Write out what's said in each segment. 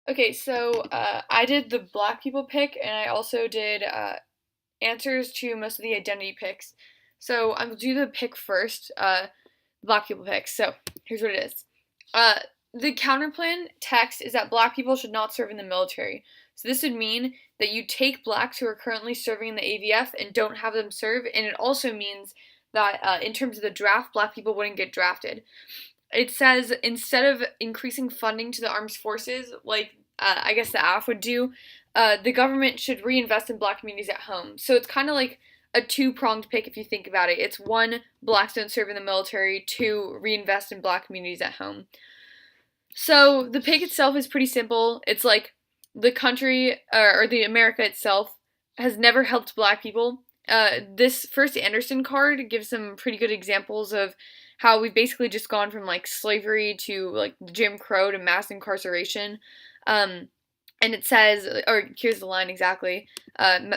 Okay, so I did the black people pick, and I also did answers to most of the identity picks. So I'm gonna do the pick first, black people pick. So here's what it is. Uh, the counterplan text is that black people should not serve in the military. So this would mean that you take blacks who are currently serving in the AVF and don't have them serve, and it also means that in terms of the draft, black people wouldn't get drafted. It says instead of increasing funding to the armed forces, like I guess the AF would do, the government should reinvest in black communities at home. So it's kind of like a two-pronged pick if you think about it. It's one, blacks don't serve in the military, two, reinvest in black communities at home. So the pick itself is pretty simple. It's like the country or the America itself has never helped black people. This first Anderson card gives some pretty good examples of how we've basically just gone from like slavery to like Jim Crow to mass incarceration. And it says, or here's the line exactly: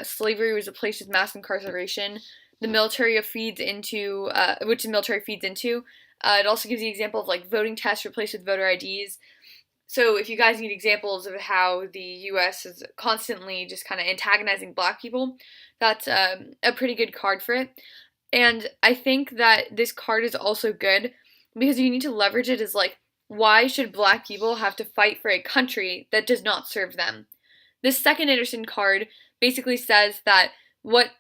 slavery was replaced with mass incarceration. The military feeds into, which the military feeds into. It also gives the example of like voting tests replaced with voter IDs. So if you guys need examples of how the U.S. is constantly just kind of antagonizing black people, that's a pretty good card for it. And I think that this card is also good because you need to leverage it as like, why should black people have to fight for a country that does not serve them? This second Anderson card basically says that what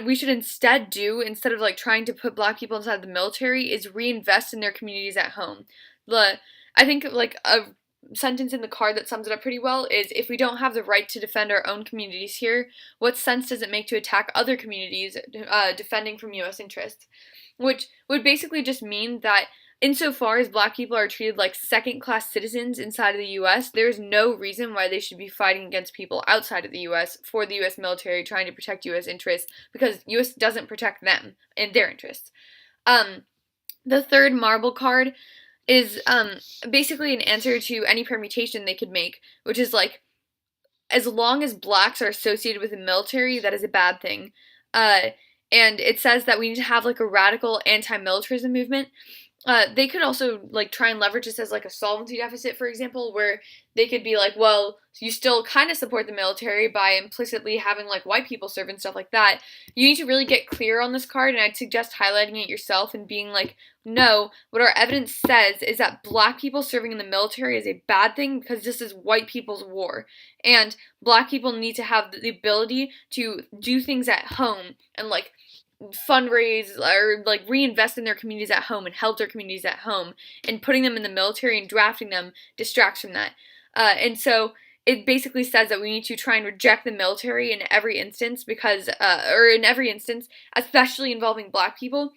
we should instead do, instead of like trying to put black people inside the military, is reinvest in their communities at home. I think like a sentence in the card that sums it up pretty well is, if we don't have the right to defend our own communities here, what sense does it make to attack other communities defending from U.S. interests? Which would basically just mean that insofar as black people are treated like second-class citizens inside of the U.S., there is no reason why they should be fighting against people outside of the U.S. for the U.S. military trying to protect U.S. interests, because U.S. doesn't protect them and their interests. The third marble card is basically an answer to any permutation they could make, which is like, as long as blacks are associated with the military, that is a bad thing. And it says that we need to have like a radical anti-militarism movement. They could also like try and leverage this as like a solvency deficit, for example, where they could be like, well, you still kind of support the military by implicitly having like white people serve and stuff like that. You need to really get clear on this card, and I'd suggest highlighting it yourself and being like, no, what our evidence says is that black people serving in the military is a bad thing because this is white people's war, and black people need to have the ability to do things at home and like fundraise or like reinvest in their communities at home and help their communities at home, and putting them in the military and drafting them distracts from that. And so it basically says that we need to try and reject the military in every instance especially involving black people,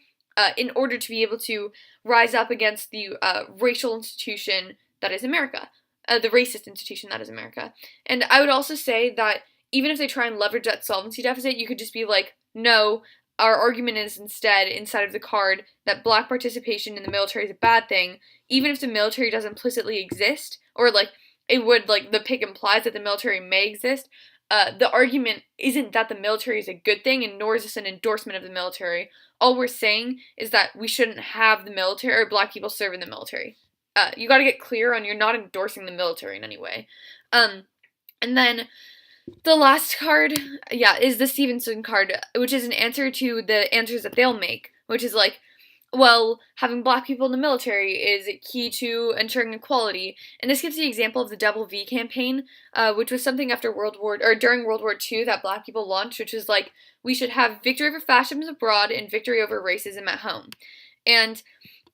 in order to be able to rise up against the racial institution that is America, the racist institution that is America. And I would also say that even if they try and leverage that solvency deficit, you could just be like, no, our argument is instead, inside of the card, that black participation in the military is a bad thing, even if the military does implicitly exist, or like it would, like the pick implies that the military may exist. The argument isn't that the military is a good thing, and nor is this an endorsement of the military. All we're saying is that we shouldn't have the military or black people serve in the military. You got to get clear on, you're not endorsing the military in any way. And then the last card, is the Stevenson card, which is an answer to the answers that they'll make, which is like, well, having black people in the military is key to ensuring equality. And this gives the example of the Double V campaign, which was something during World War II that black people launched, which was like, we should have victory over fascism abroad and victory over racism at home. And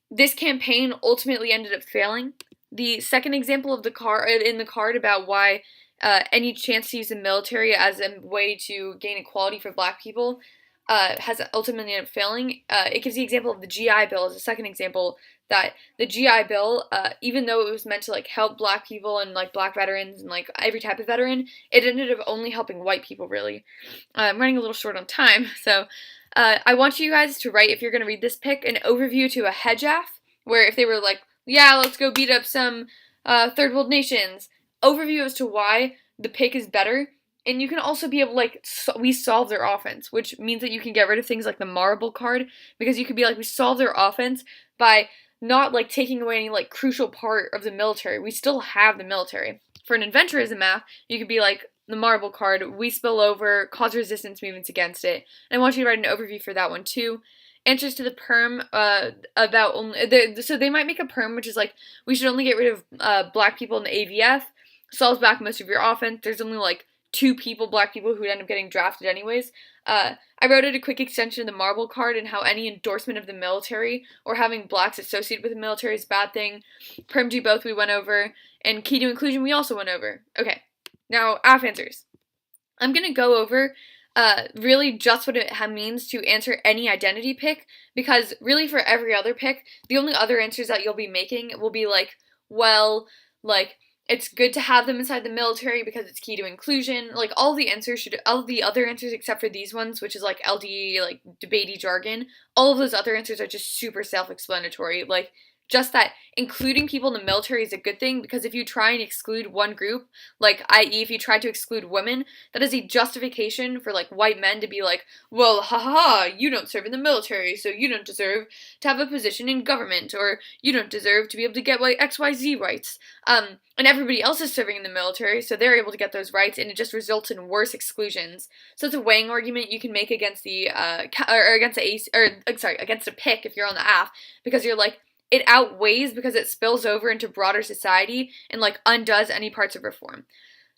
this campaign ultimately ended up failing. The second example of the card about why any chance to use the military as a way to gain equality for black people has ultimately ended up failing. It gives the example of the GI Bill as a second example, that the GI Bill, even though it was meant to like help black people and like black veterans and like every type of veteran, it ended up only helping white people, really. I'm running a little short on time, so I want you guys to write, if you're going to read this pick, an overview to a hedge aff, where if they were like, yeah, let's go beat up some third world nations, overview as to why the pick is better. And you can also be able, like, we solve their offense, which means that you can get rid of things like the marble card, because you could be like, we solve their offense by not, like, taking away any, like, crucial part of the military. We still have the military. For an adventurism math, you could be like the marble card, we spill over, cause resistance movements against it. And I want you to write an overview for that one too. Answers to the perm, about only, so they might make a perm, which is like, we should only get rid of black people in the AVF, solves back most of your offense. There's only like 2 black people, who would end up getting drafted anyways. I wrote out a quick extension of the marble card and how any endorsement of the military or having blacks associated with the military is a bad thing. Perm do both we went over, and key to inclusion we also went over. Okay, now AF answers. I'm going to go over really just what it means to answer any identity pick, because really for every other pick, the only other answers that you'll be making will be like, well, like, it's good to have them inside the military because it's key to inclusion. Like, all the other answers except for these ones, which is like LDE, like debatey jargon, all of those other answers are just super self-explanatory. Like, just that including people in the military is a good thing, because if you try and exclude one group, like i.e. if you try to exclude women, that is a justification for like white men to be like, well, haha, you don't serve in the military, so you don't deserve to have a position in government, or you don't deserve to be able to get XYZ rights. And everybody else is serving in the military, so they're able to get those rights, and it just results in worse exclusions. So it's a weighing argument you can make against the against a pick if you're on the AF, because you're like, it outweighs because it spills over into broader society and like undoes any parts of reform.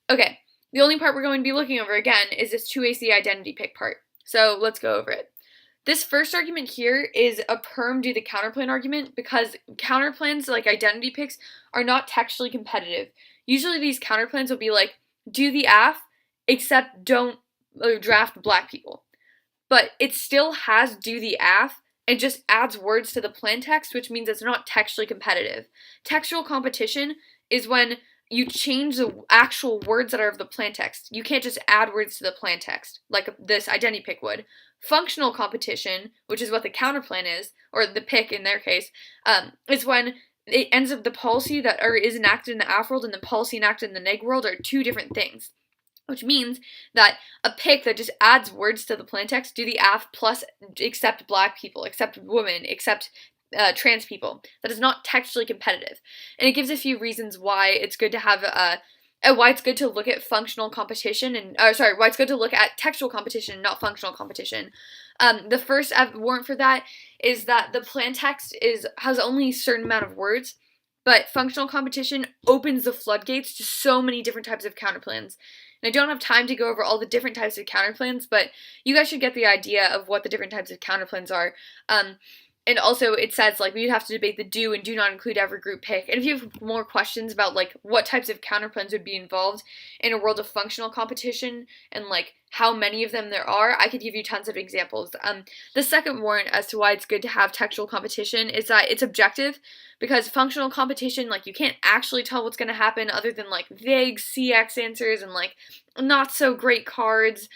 Okay, the only part we're going to be looking over again is this 2AC identity pick part. So let's go over it. This first argument here is a perm do the counterplan argument, because counterplans, like identity picks, are not textually competitive. Usually these counterplans will be like, do the AF, except don't draft black people. But it still has do the AF, and just adds words to the plan text, which means it's not textually competitive. Textual competition is when you change the actual words that are of the plan text. You can't just add words to the plan text, like this identity pick would. Functional competition, which is what the counterplan is, or the pick in their case, is when it ends up the policy that is enacted in the AF world and the policy enacted in the neg world are 2 different things. Which means that a pick that just adds words to the plan text, do the AF plus accept black people, accept women, accept trans people, that is not textually competitive. And it gives a few reasons why it's good to have why it's good to look at functional competition and why it's good to look at textual competition, not functional competition. The first warrant for that is that the plan text has only a certain amount of words, but functional competition opens the floodgates to so many different types of counterplans. And I don't have time to go over all the different types of counterplans, but you guys should get the idea of what the different types of counterplans are. And also it says like we'd have to debate the do and do not include every group pick. And if you have more questions about like what types of counterplans would be involved in a world of functional competition and like how many of them there are, I could give you tons of examples. The second warrant as to why it's good to have textual competition is that it's objective, because functional competition, like you can't actually tell what's going to happen other than like vague CX answers and like not so great cards.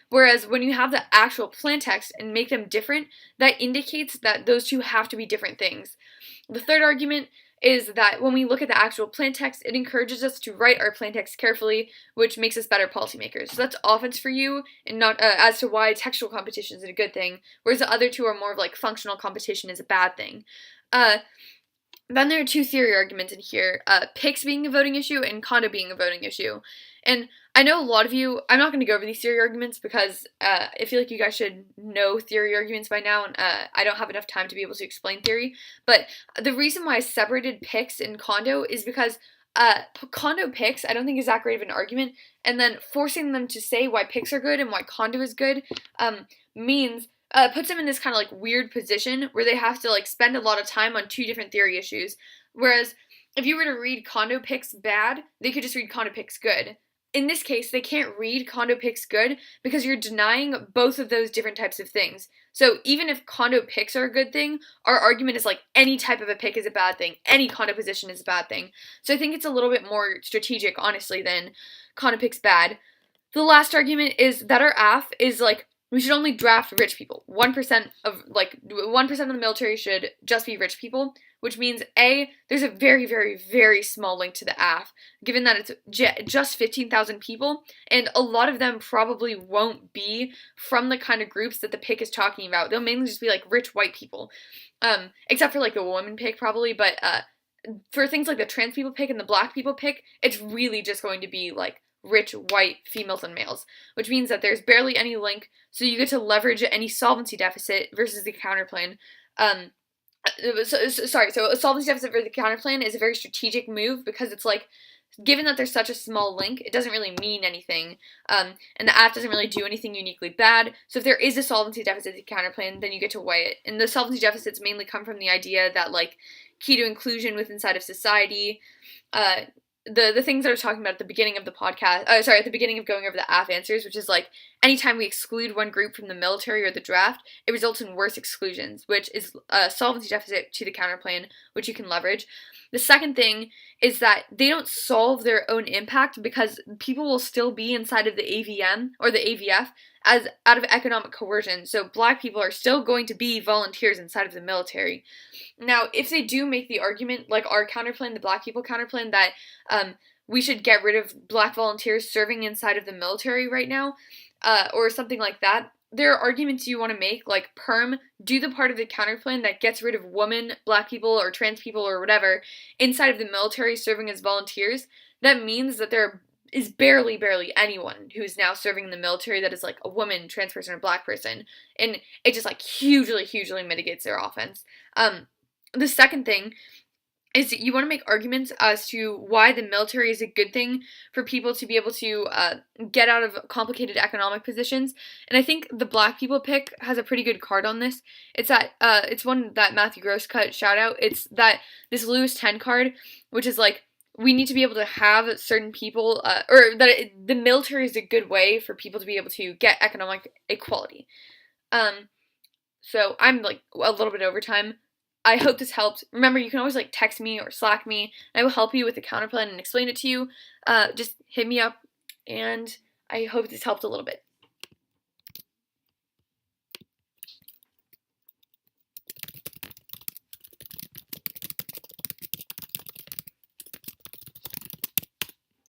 Whereas when you have the actual plan text and make them different, that indicates that those 2 have to be different things. The third argument is that when we look at the actual plan text, it encourages us to write our plan text carefully, which makes us better policymakers. So that's offense for you, and not as to why textual competition is a good thing, whereas the other 2 are more of like functional competition is a bad thing. Then there are 2 theory arguments in here, PICS being a voting issue and condo being a voting issue. And I know a lot of you, I'm not going to go over these theory arguments because I feel like you guys should know theory arguments by now, and I don't have enough time to be able to explain theory. But the reason why I separated PICS and condo is because condo PICS I don't think is that great of an argument, and then forcing them to say why PICS are good and why condo is good puts them in this kind of like weird position where they have to like spend a lot of time on 2 different theory issues. Whereas if you were to read condo PICS bad, they could just read condo PICS good. In this case, they can't read condo PICS good because you're denying both of those different types of things. So even if condo PICS are a good thing, our argument is like any type of a pick is a bad thing. Any condo position is a bad thing. So I think it's a little bit more strategic, honestly, than condo PICS bad. The last argument is that our AF is like, we should only draft rich people. 1% of the military should just be rich people, which means A, there's a very, very, very small link to the AF, given that it's just 15,000 people, and a lot of them probably won't be from the kind of groups that the pick is talking about. They'll mainly just be like rich white people, except for like the woman pick probably, but for things like the trans people pick and the black people pick, it's really just going to be like rich white females and males, which means that there's barely any link, so you get to leverage any solvency deficit versus the counterplan. So a solvency deficit for the counterplan is a very strategic move because it's like, given that there's such a small link, it doesn't really mean anything, and the app doesn't really do anything uniquely bad. So if there is a solvency deficit to counterplan, then you get to weigh it. And the solvency deficits mainly come from the idea that, like, key to inclusion within inside of society, the things that I was talking about at the beginning of the podcast, at the beginning of going over the Aff answers, which is like, anytime we exclude one group from the military or the draft, it results in worse exclusions, which is a solvency deficit to the counterplan, which you can leverage. The second thing is that they don't solve their own impact because people will still be inside of the AVM or the AVF as out of economic coercion. So black people are still going to be volunteers inside of the military. Now, if they do make the argument, like our counterplan, the black people counterplan, that we should get rid of black volunteers serving inside of the military right now, or something like that, there are arguments you want to make, like perm, do the part of the counterplan that gets rid of women, black people, or trans people, or whatever, inside of the military serving as volunteers. That means that there is barely anyone who's now serving in the military that is like a woman, trans person, or black person, and it just like hugely mitigates their offense. The second thing is that you want to make arguments as to why the military is a good thing for people to be able to get out of complicated economic positions. And I think the black people pick has a pretty good card on this. It's that it's one that Matthew Gross cut, shout out. It's that this Lewis 10 card, which is like, we need to be able to have certain people, the military is a good way for people to be able to get economic equality. So I'm like a little bit over time. I hope this helped. Remember, you can always like text me or Slack me, and I will help you with the counterplan and explain it to you. Just hit me up, and I hope this helped a little bit.